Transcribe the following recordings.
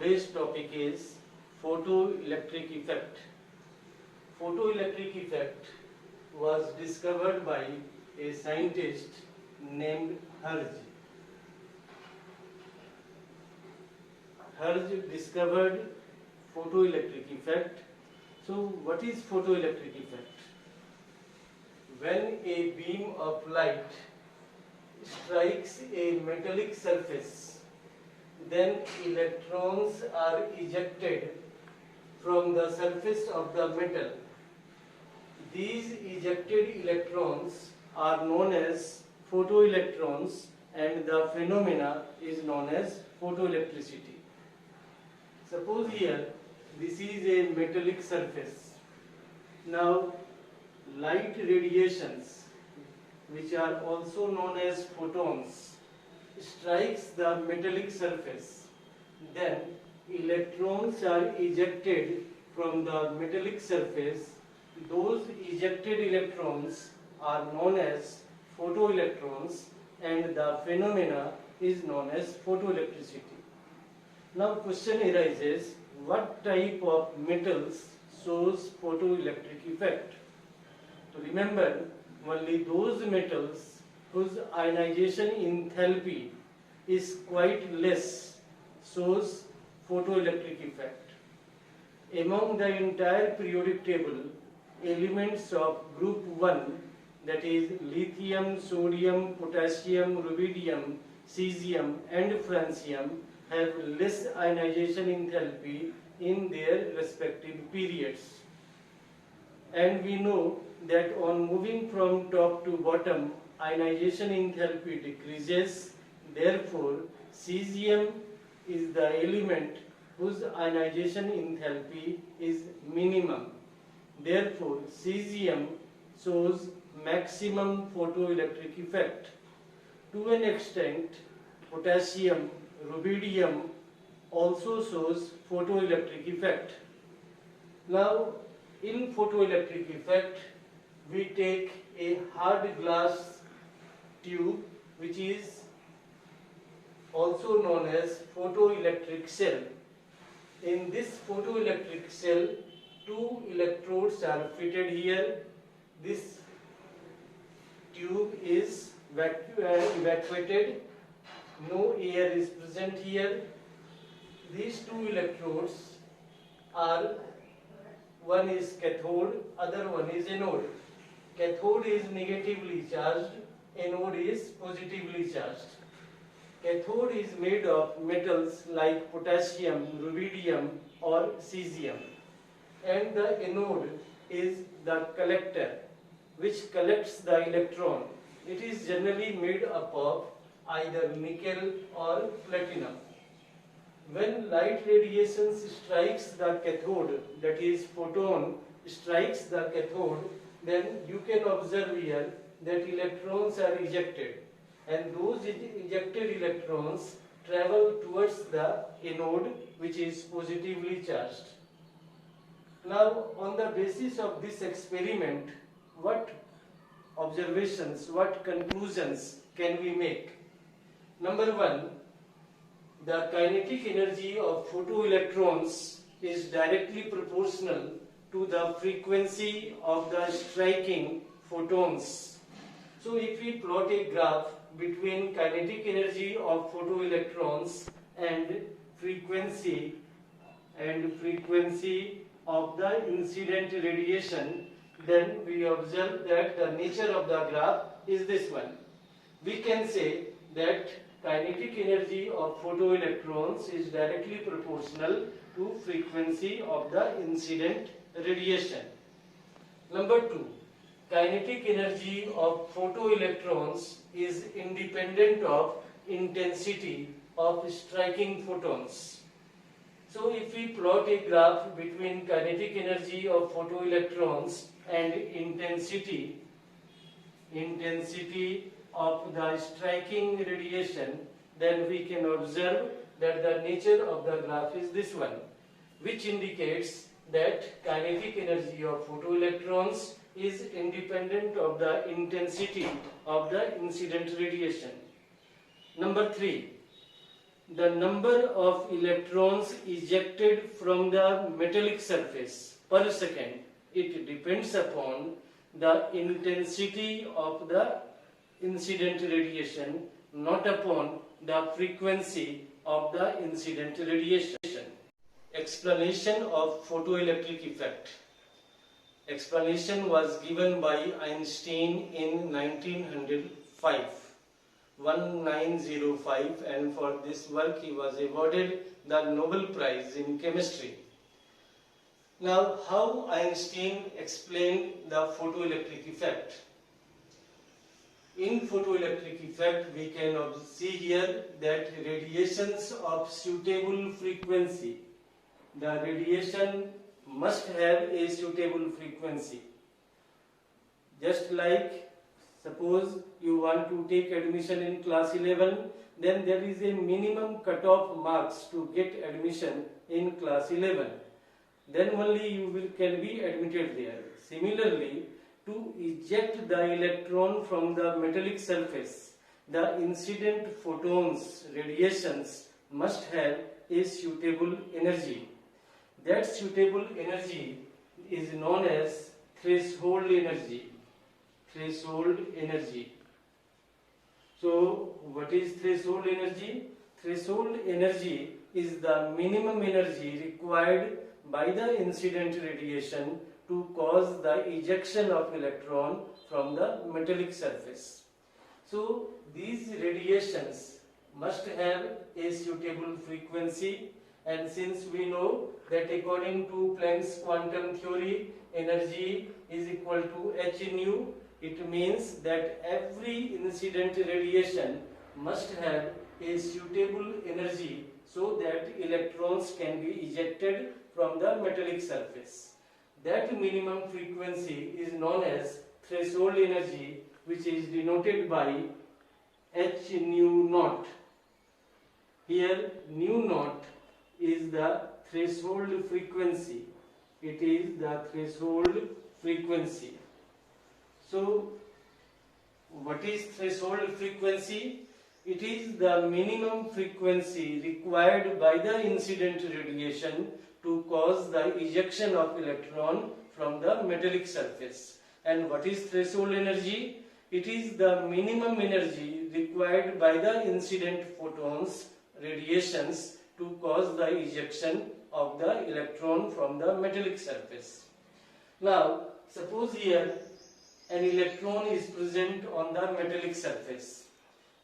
today's topic is photoelectric effect. Photoelectric effect was discovered by a scientist named Hertz. Hertz discovered photoelectric effect. So what is photoelectric effect? When a beam of light strikes a metallic surface, then electrons are ejected from the surface of the metal. These ejected electrons are known as photoelectrons, and the phenomena is known as photoelectricity. Suppose here this is a metallic surface. Now light radiations, which are also known as photons, strikes the metallic surface. Then electrons are ejected from the metallic surface. Those ejected electrons are known as photoelectrons, and the phenomena is known as photoelectricity. Now question arises, what type of metals shows photoelectric effect? So remember, only those metals whose ionization enthalpy is quite less shows photoelectric effect. Among the entire periodic table, elements of group 1, that is lithium, sodium, potassium, rubidium, cesium and francium, have less ionization enthalpy in their respective periods. And we know that on moving from top to bottom, ionization enthalpy decreases. Therefore, cesium is the element whose ionization enthalpy is minimum. Therefore, cesium shows maximum photoelectric effect. To an extent, potassium, rubidium also shows photoelectric effect. Now, in photoelectric effect, we take a hard glass tube, which is also known as photoelectric cell. In this photoelectric cell, 2 electrodes are fitted here. This tube is evacuated. No air is present here. These 2 electrodes are, one is cathode, other one is anode. Cathode is negatively charged, anode is positively charged. Cathode is made of metals like potassium, rubidium or cesium. And the anode is the collector, which collects the electron. It is generally made up of either nickel or platinum. When light radiation strikes the cathode, that is photon strikes the cathode, then you can observe here that electrons are ejected, and those ejected electrons travel towards the anode, which is positively charged. Now, on the basis of this experiment, what observations, what conclusions can we make? Number 1, the kinetic energy of photoelectrons is directly proportional to the frequency of the striking photons. So if we plot a graph between kinetic energy of photoelectrons and frequency of the incident radiation, then we observe that the nature of the graph is this one. We can say that kinetic energy of photoelectrons is directly proportional to frequency of the incident radiation. Number 2, kinetic energy of photoelectrons is independent of intensity of striking photons. So if we plot a graph between kinetic energy of photoelectrons and intensity of the striking radiation, then we can observe that the nature of the graph is this one, which indicates that kinetic energy of photoelectrons is independent of the intensity of the incident radiation. Number 3, the number of electrons ejected from the metallic surface per second. It depends upon the intensity of the incident radiation, not upon the frequency of the incident radiation. Explanation of photoelectric effect. Explanation was given by Einstein in 1905, and for this work he was awarded the Nobel Prize in Chemistry. Now, how Einstein explained the photoelectric effect? In photoelectric effect, we can see here that radiations of suitable frequency, the radiation must have a suitable frequency. Just like, suppose you want to take admission in class 11, then there is a minimum cutoff marks to get admission in class 11. Then only you can be admitted there. Similarly, to eject the electron from the metallic surface, the incident photons, radiations must have a suitable energy. That suitable energy is known as threshold energy. Threshold energy. So, what is threshold energy? Threshold energy is the minimum energy required by the incident radiation to cause the ejection of electron from the metallic surface. So, these radiations must have a suitable frequency, and since we know that according to Planck's quantum theory, energy is equal to h nu, it means that every incident radiation must have a suitable energy so that electrons can be ejected from the metallic surface. That minimum frequency is known as threshold energy, which is denoted by h nu naught. Here nu naught is the threshold frequency. It is the threshold frequency. So, what is threshold frequency? It is the minimum frequency required by the incident radiation to cause the ejection of electron from the metallic surface. And what is threshold energy? It is the minimum energy required by the incident photons, radiations, to cause the ejection of the electron from the metallic surface. Now, suppose here an electron is present on the metallic surface.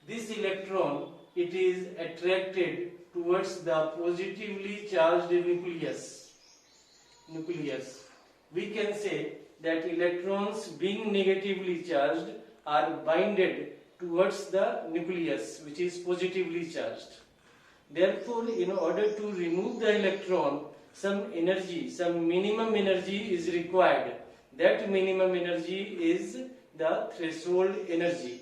This electron, it is attracted towards the positively charged nucleus. We can say that electrons being negatively charged are binded towards the nucleus, which is positively charged. Therefore, in order to remove the electron, some energy, some minimum energy is required. That minimum energy is the threshold energy.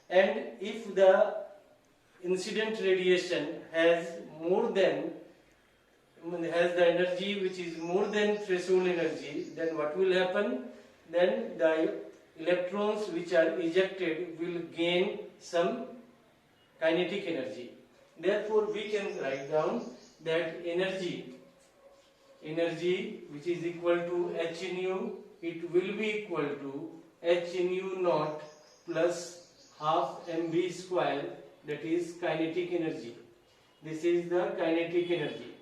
And if the incident radiation has the energy which is more than threshold energy, then what will happen? Then the electrons which are ejected will gain some kinetic energy. Therefore, we can write down that energy which is equal to h nu, it will be equal to h nu naught plus half mv square, that is kinetic energy. This is the kinetic energy.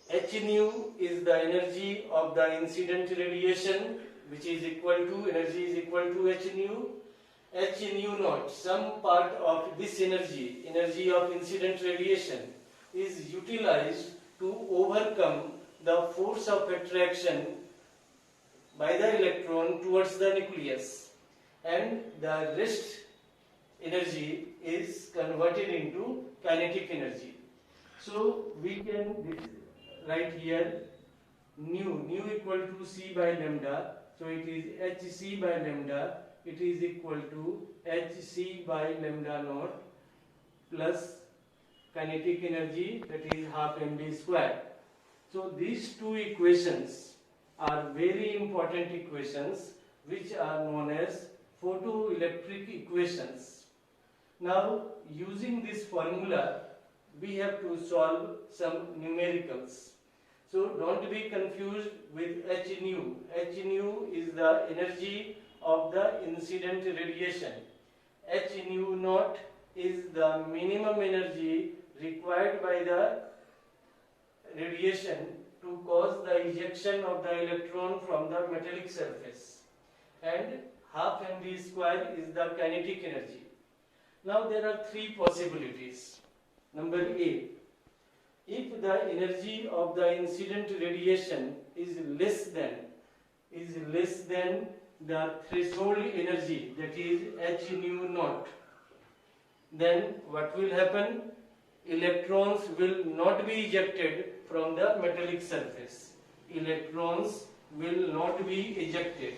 H nu is the energy of the incident radiation, which is equal to, energy is equal to h nu. H nu naught, some part of this energy of incident radiation, is utilized to overcome the force of attraction by the electron towards the nucleus, and the rest energy is converted into kinetic energy. So we can write here nu equal to c by lambda, so it is hc by lambda, it is equal to hc by lambda naught plus kinetic energy, that is half mv square. So these two equations are very important equations which are known as photoelectric equations. Now, using this formula, we have to solve some numericals. So, don't be confused with h nu. H nu is the energy of the incident radiation. H nu naught is the minimum energy required by the radiation to cause the ejection of the electron from the metallic surface, and half mv square is the kinetic energy. Now there are three possibilities. Number A, if the energy of the incident radiation is less than the threshold energy, that is h nu naught, then what will happen? Electrons will not be ejected from the metallic surface. Electrons will not be ejected.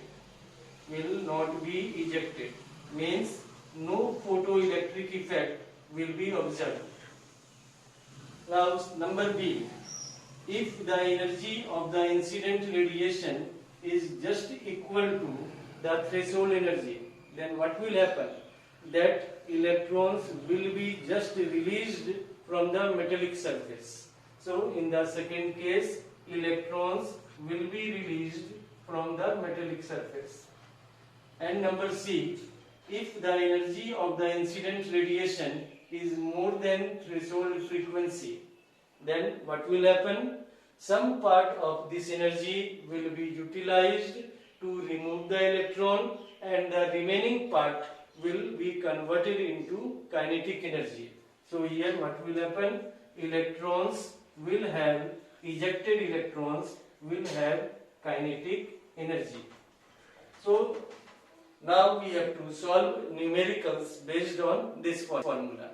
Means no photoelectric effect will be observed. Now number B, if the energy of the incident radiation is just equal to the threshold energy, then what will happen? That electrons will be just released from the metallic surface. So in the second case, electrons will be released from the metallic surface. And number C, if the energy of the incident radiation is more than threshold frequency, then what will happen? Some part of this energy will be utilized to remove the electron, and the remaining part will be converted into kinetic energy. So here what will happen? Ejected electrons will have kinetic energy. So now we have to solve numericals based on this formula.